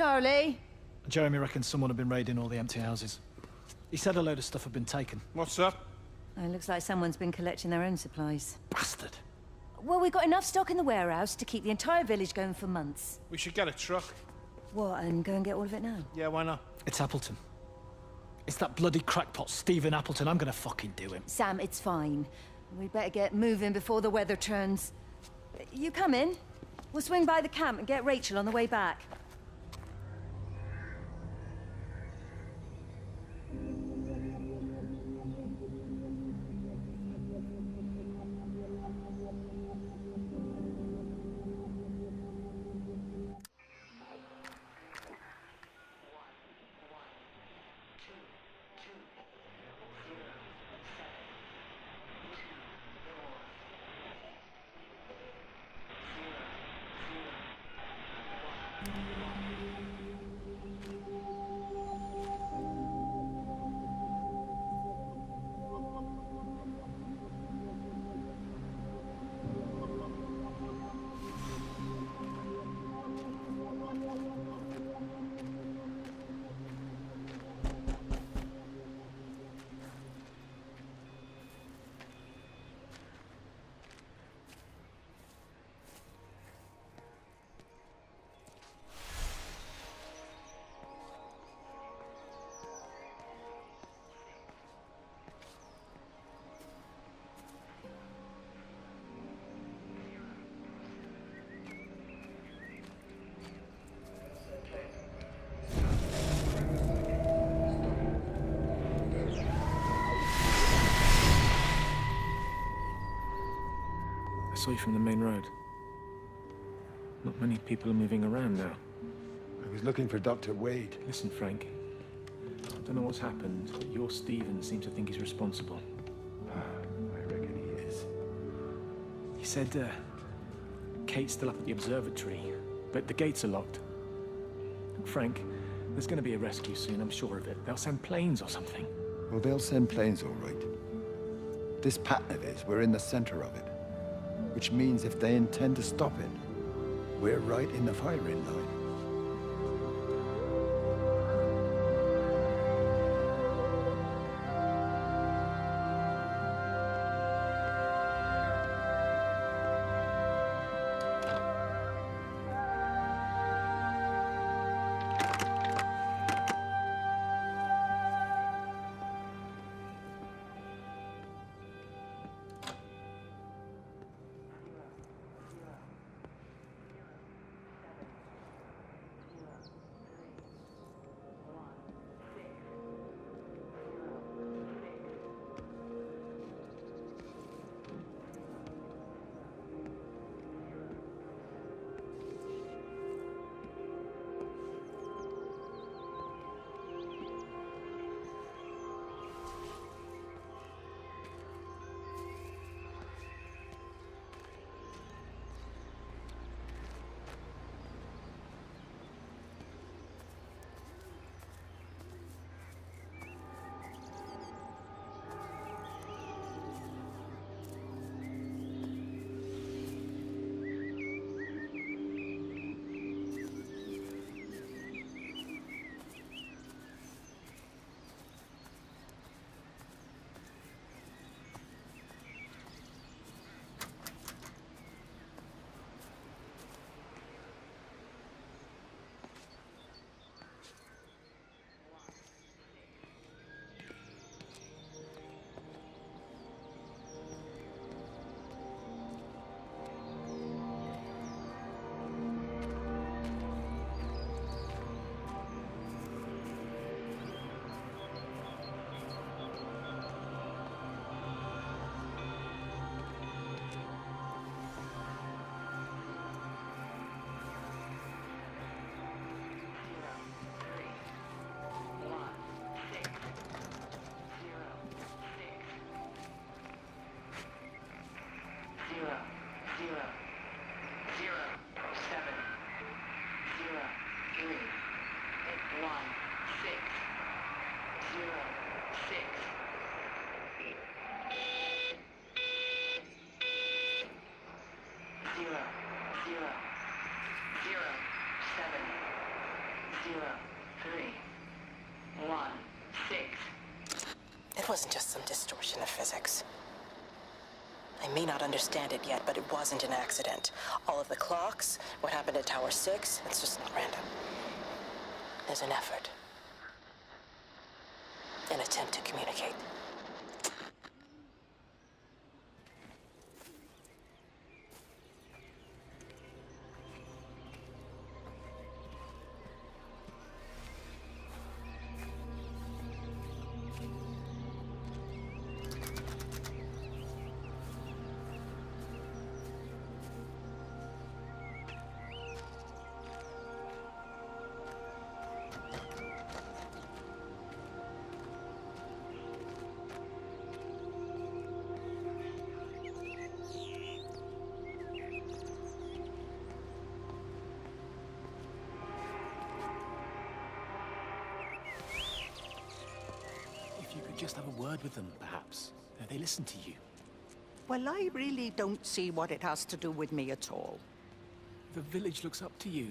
Charlie? Jeremy reckons someone had been raiding all the empty houses. He said a load of stuff had been taken. What's up? It looks like someone's been collecting their own supplies. Bastard. Well, we've got enough stock in the warehouse to keep the entire village going for months. We should get a truck. What, and go and get all of it now? Yeah, why not? It's Appleton. It's that bloody crackpot Stephen Appleton. I'm gonna fucking do him. Sam, it's fine. We better get moving before the weather turns. You come in. We'll swing by the camp and get Rachel on the way back. I saw you from the main road. Not many people are moving around now. I was looking for Dr. Wade. Listen, Frank. I don't know what's happened, but your Stephen seems to think he's responsible. I reckon he is. He said, Kate's still up at the observatory, but the gates are locked. Frank, there's going to be a rescue soon, I'm sure of it. They'll send planes or something. Well, they'll send planes, all right. This pattern of his, we're in the center of it. Which means if they intend to stop it, we're right in the firing line. It wasn't just some distortion of physics. I may not understand it yet, but it wasn't an accident. All of the clocks, what happened at Tower 6, it's just not random. There's an effort. An attempt to communicate. If you could just have a word with them, perhaps. They listen to you. Well, I really don't see what it has to do with me at all. The village looks up to you.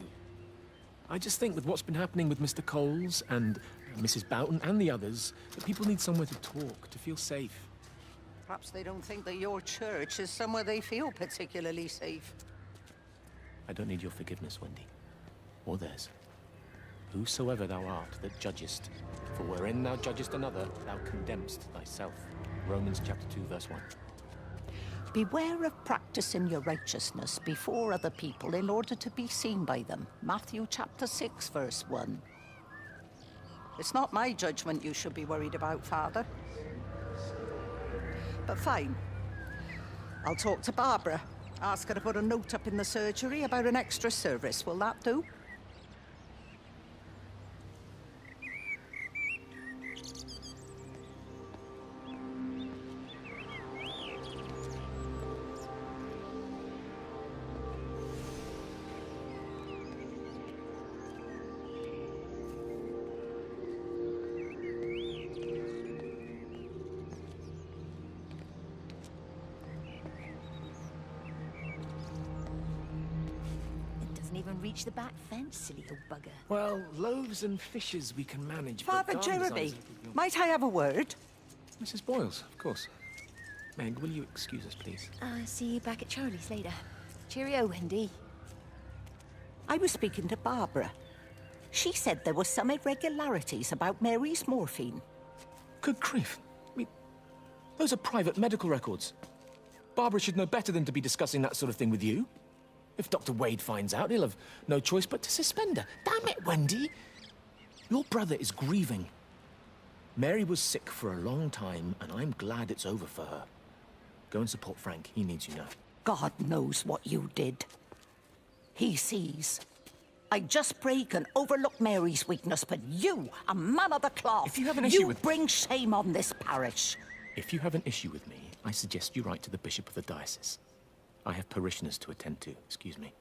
I just think with what's been happening with Mr. Coles and Mrs. Boughton and the others, that people need somewhere to talk, to feel safe. Perhaps they don't think that your church is somewhere they feel particularly safe. I don't need your forgiveness, Wendy. Or theirs. Whosoever thou art that judgest, for wherein thou judgest another, thou condemnest thyself. Romans chapter 2, verse 1. Beware of practicing your righteousness before other people in order to be seen by them. Matthew chapter 6, verse 1. It's not my judgment you should be worried about, Father. But fine. I'll talk to Barbara. Ask her to put a note up in the surgery about an extra service. Will that do? Even reach the back fence, silly old bugger. Well, loaves and fishes we can manage, Father but garden Jeremy, designs are difficult. might I have a word? Mrs. Boyles, of course. Meg, will you excuse us, please? See you back at Charlie's later. Cheerio, Wendy. I was speaking to Barbara. She said there were some irregularities about Mary's morphine. Good grief. I mean, those are private medical records. Barbara should know better than to be discussing that sort of thing with you. If Dr. Wade finds out, he'll have no choice but to suspend her. Damn it, Wendy! Your brother is grieving. Mary was sick for a long time, and I'm glad it's over for her. Go and support Frank. He needs you now. God knows what you did. He sees. I just break and overlook Mary's weakness, but you, a man of the cloth, If you have an issue with- bring shame on this parish. If you have an issue with me, I suggest you write to the Bishop of the Diocese. I have parishioners to attend to, excuse me.